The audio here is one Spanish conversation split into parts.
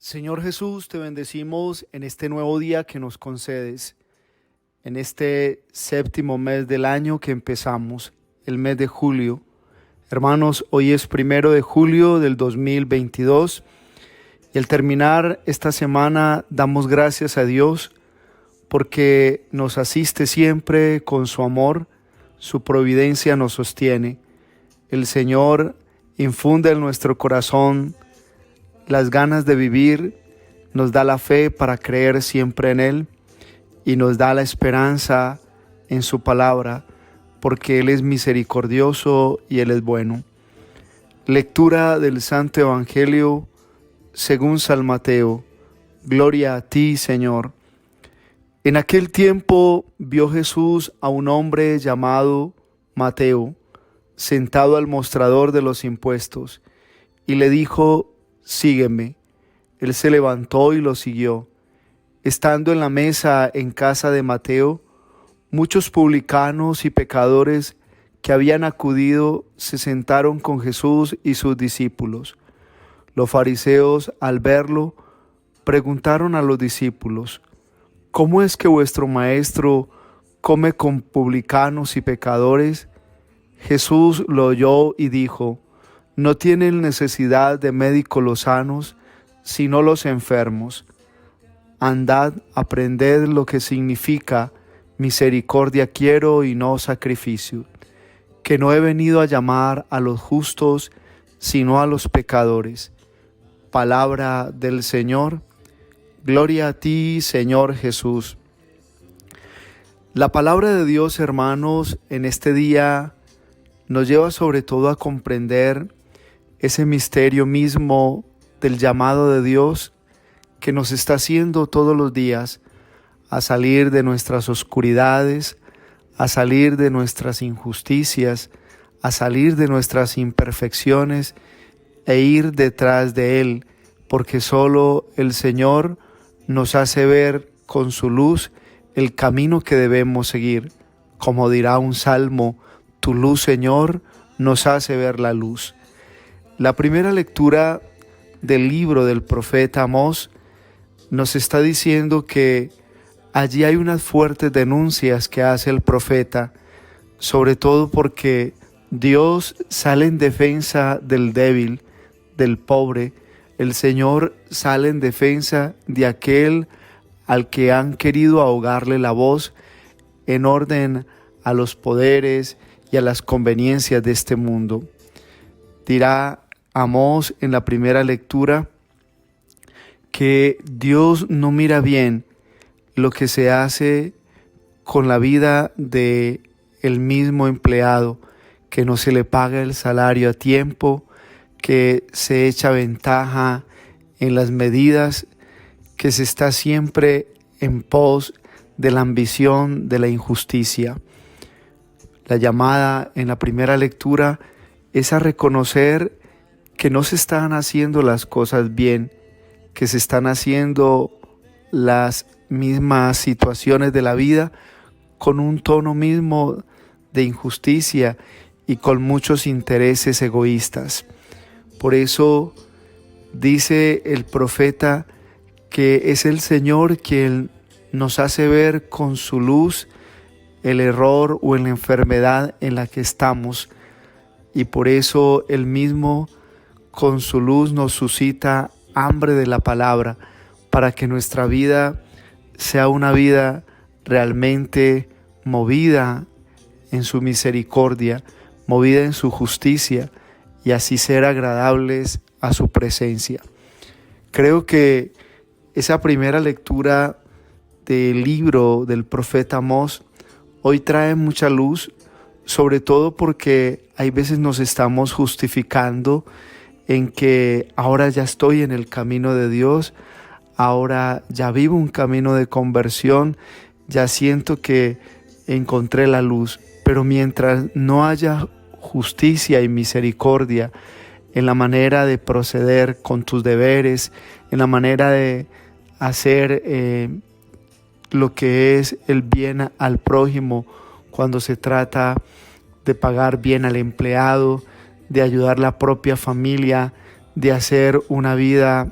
Señor Jesús, te bendecimos en este nuevo día que nos concedes, en este séptimo mes del año que empezamos, el mes de julio. Hermanos, hoy es 1 de julio del 2022 y al terminar esta semana damos gracias a Dios porque nos asiste siempre con su amor, su providencia nos sostiene. El Señor infunde en nuestro corazón las ganas de vivir, nos da la fe para creer siempre en Él y nos da la esperanza en su palabra, porque Él es misericordioso y Él es bueno. Lectura del Santo Evangelio según San Mateo. Gloria a ti, Señor. En aquel tiempo vio Jesús a un hombre llamado Mateo, sentado al mostrador de los impuestos, y le dijo: sígueme. Él se levantó y lo siguió. Estando en la mesa en casa de Mateo, muchos publicanos y pecadores que habían acudido se sentaron con Jesús y sus discípulos. Los fariseos, al verlo, preguntaron a los discípulos: ¿cómo es que vuestro maestro come con publicanos y pecadores? Jesús lo oyó y dijo: no tienen necesidad de médicos los sanos, sino los enfermos. Andad, aprended lo que significa misericordia quiero y no sacrificio, que no he venido a llamar a los justos, sino a los pecadores. Palabra del Señor. Gloria a ti, Señor Jesús. La palabra de Dios, hermanos, en este día nos lleva sobre todo a comprender ese misterio mismo del llamado de Dios que nos está haciendo todos los días a salir de nuestras oscuridades, a salir de nuestras injusticias, a salir de nuestras imperfecciones e ir detrás de Él, porque solo el Señor nos hace ver con su luz el camino que debemos seguir. Como dirá un salmo: tu luz, Señor, nos hace ver la luz. La primera lectura del libro del profeta Amós nos está diciendo que allí hay unas fuertes denuncias que hace el profeta, sobre todo porque Dios sale en defensa del débil, del pobre. El Señor sale en defensa de aquel al que han querido ahogarle la voz en orden a los poderes y a las conveniencias de este mundo. Dirá Amós en la primera lectura que Dios no mira bien lo que se hace con la vida de el mismo empleado, que no se le paga el salario a tiempo, que se echa ventaja en las medidas, que se está siempre en pos de la ambición, de la injusticia. La llamada en la primera lectura es a reconocer que no se están haciendo las cosas bien, que se están haciendo las mismas situaciones de la vida con un tono mismo de injusticia y con muchos intereses egoístas. Por eso dice el profeta que es el Señor quien nos hace ver con su luz el error o la enfermedad en la que estamos, y por eso Él mismo con su luz nos suscita hambre de la palabra, para que nuestra vida sea una vida realmente movida en su misericordia, movida en su justicia, y así ser agradables a su presencia. Creo que esa primera lectura del libro del profeta Amós hoy trae mucha luz, sobre todo porque hay veces nos estamos justificando en que ahora ya estoy en el camino de Dios, ahora ya vivo un camino de conversión, ya siento que encontré la luz. Pero mientras no haya justicia y misericordia en la manera de proceder con tus deberes, en la manera de hacer lo que es el bien al prójimo, cuando se trata de pagar bien al empleado, de ayudar a la propia familia, de hacer una vida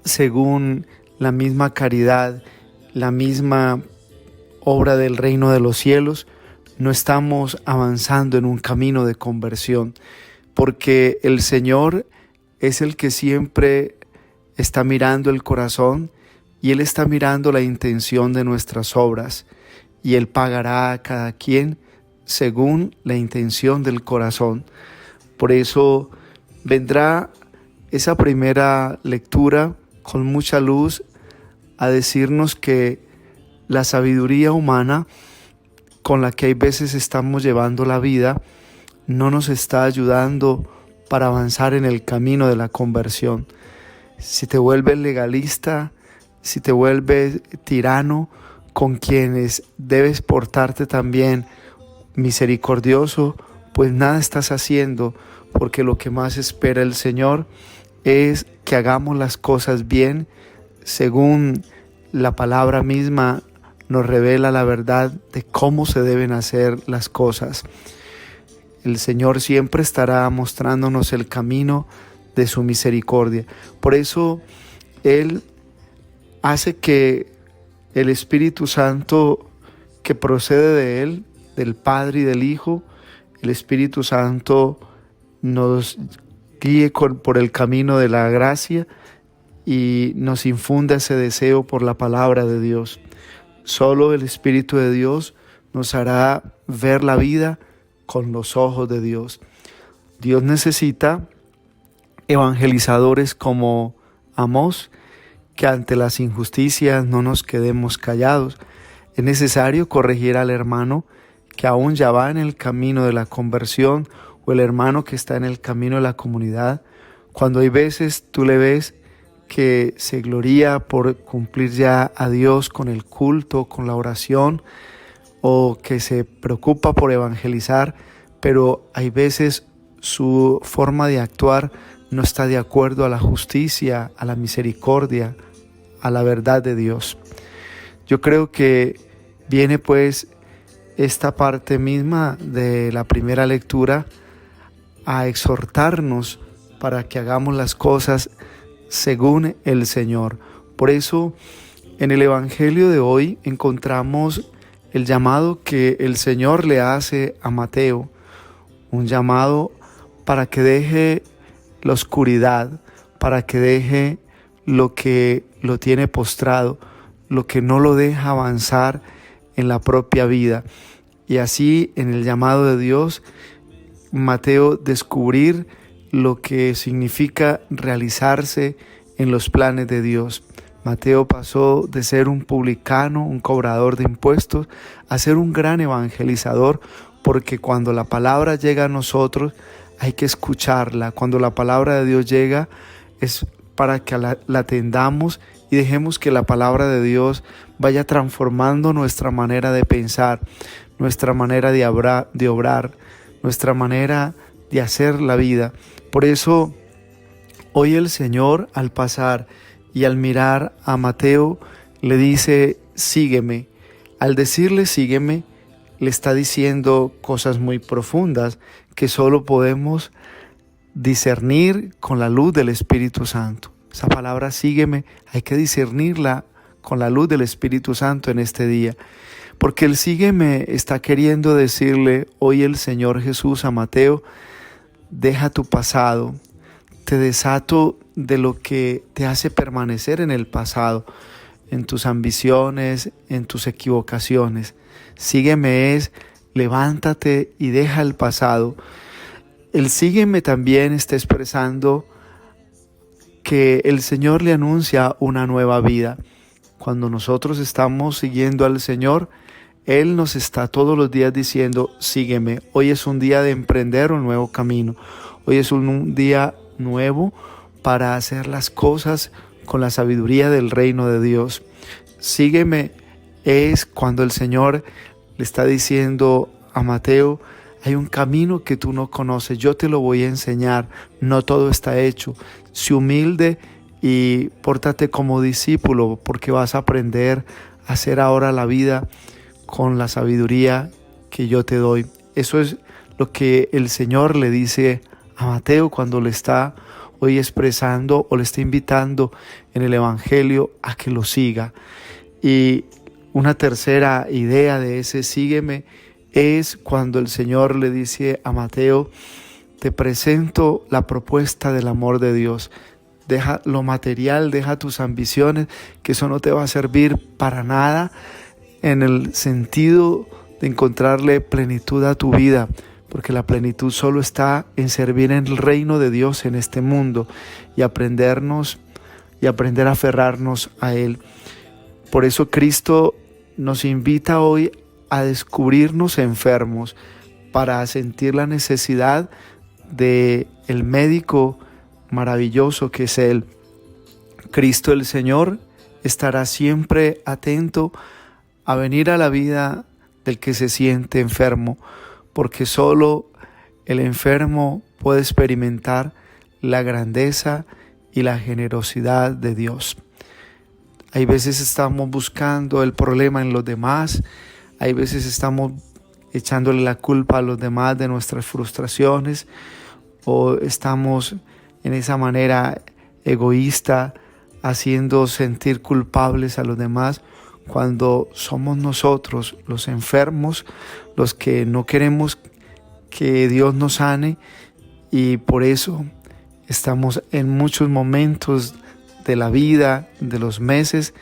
según la misma caridad, la misma obra del reino de los cielos, no estamos avanzando en un camino de conversión, porque el Señor es el que siempre está mirando el corazón y Él está mirando la intención de nuestras obras, y Él pagará a cada quien según la intención del corazón. Por eso vendrá esa primera lectura con mucha luz a decirnos que la sabiduría humana con la que hay veces estamos llevando la vida no nos está ayudando para avanzar en el camino de la conversión. Si te vuelves legalista, si te vuelves tirano con quienes debes portarte también misericordioso, pues nada estás haciendo, porque lo que más espera el Señor es que hagamos las cosas bien, según la palabra misma nos revela la verdad de cómo se deben hacer las cosas. El Señor siempre estará mostrándonos el camino de su misericordia. Por eso Él hace que el Espíritu Santo que procede de Él, del Padre y del Hijo, el Espíritu Santo nos guíe por el camino de la gracia y nos infunda ese deseo por la palabra de Dios. Solo el Espíritu de Dios nos hará ver la vida con los ojos de Dios. Dios necesita evangelizadores como Amós, que ante las injusticias no nos quedemos callados. Es necesario corregir al hermano que aún ya va en el camino de la conversión, o el hermano que está en el camino de la comunidad. Cuando hay veces tú le ves que se gloría por cumplir ya a Dios con el culto, con la oración, o que se preocupa por evangelizar, pero hay veces su forma de actuar no está de acuerdo a la justicia, a la misericordia, a la verdad de Dios. Yo creo que viene pues esta parte misma de la primera lectura a exhortarnos para que hagamos las cosas según el Señor. Por eso en el Evangelio de hoy encontramos el llamado que el Señor le hace a Mateo, un llamado para que deje la oscuridad, para que deje lo que lo tiene postrado, lo que no lo deja avanzar en la propia vida. Y así en el llamado de Dios, Mateo descubrir lo que significa realizarse en los planes de Dios. Mateo pasó de ser un publicano, un cobrador de impuestos, a ser un gran evangelizador, porque cuando la palabra llega a nosotros hay que escucharla. Cuando la palabra de Dios llega es para que la atendamos y dejemos que la palabra de Dios vaya transformando nuestra manera de pensar, nuestra manera de obrar, nuestra manera de hacer la vida. Por eso hoy el Señor, al pasar y al mirar a Mateo, le dice: sígueme. Al decirle sígueme, le está diciendo cosas muy profundas que solo podemos discernir con la luz del Espíritu Santo. Esa palabra sígueme hay que discernirla con la luz del Espíritu Santo en este día, porque el sígueme está queriendo decirle hoy el Señor Jesús a Mateo: deja tu pasado, te desato de lo que te hace permanecer en el pasado, en tus ambiciones, en tus equivocaciones. Sígueme es levántate y deja el pasado. El sígueme también está expresando que el Señor le anuncia una nueva vida. Cuando nosotros estamos siguiendo al Señor, Él nos está todos los días diciendo: sígueme. Hoy es un día de emprender un nuevo camino. Hoy es un día nuevo para hacer las cosas con la sabiduría del reino de Dios. Sígueme es cuando el Señor le está diciendo a Mateo: hay un camino que tú no conoces, yo te lo voy a enseñar, no todo está hecho. Sé humilde y pórtate como discípulo, porque vas a aprender a hacer ahora la vida con la sabiduría que yo te doy. Eso es lo que el Señor le dice a Mateo cuando le está hoy expresando o le está invitando en el Evangelio a que lo siga. Y una tercera idea de ese sígueme es cuando el Señor le dice a Mateo: te presento la propuesta del amor de Dios. Deja lo material, deja tus ambiciones, que eso no te va a servir para nada en el sentido de encontrarle plenitud a tu vida, porque la plenitud solo está en servir en el reino de Dios en este mundo y aprender a aferrarnos a Él. Por eso Cristo nos invita hoy a descubrirnos enfermos para sentir la necesidad de el médico maravilloso que es Él. Cristo el Señor estará siempre atento a venir a la vida del que se siente enfermo, porque solo el enfermo puede experimentar la grandeza y la generosidad de Dios. Hay veces estamos buscando el problema en los demás, hay veces estamos echándole la culpa a los demás de nuestras frustraciones, o estamos en esa manera egoísta haciendo sentir culpables a los demás, cuando somos nosotros los enfermos los que no queremos que Dios nos sane, y por eso estamos en muchos momentos de la vida, de los meses,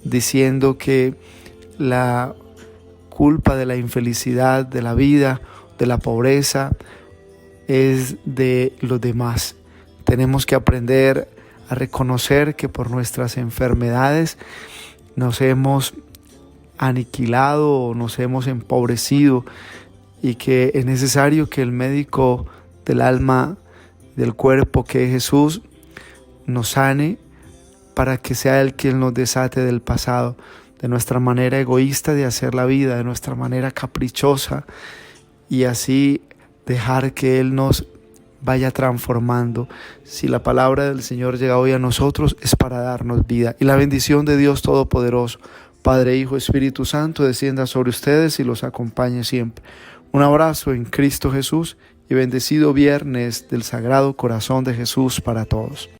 diciendo que la culpa de la infelicidad de la vida, de la pobreza, es de los demás. Tenemos que aprender a reconocer que por nuestras enfermedades nos hemos aniquilado o nos hemos empobrecido, y que es necesario que el médico del alma, del cuerpo, que es Jesús, nos sane para que sea Él quien nos desate del pasado, de nuestra manera egoísta de hacer la vida, de nuestra manera caprichosa, y así dejar que Él nos vaya transformando. Si la palabra del Señor llega hoy a nosotros, es para darnos vida. Y la bendición de Dios Todopoderoso, Padre, Hijo, Espíritu Santo, descienda sobre ustedes y los acompañe siempre. Un abrazo en Cristo Jesús y bendecido viernes del Sagrado Corazón de Jesús para todos.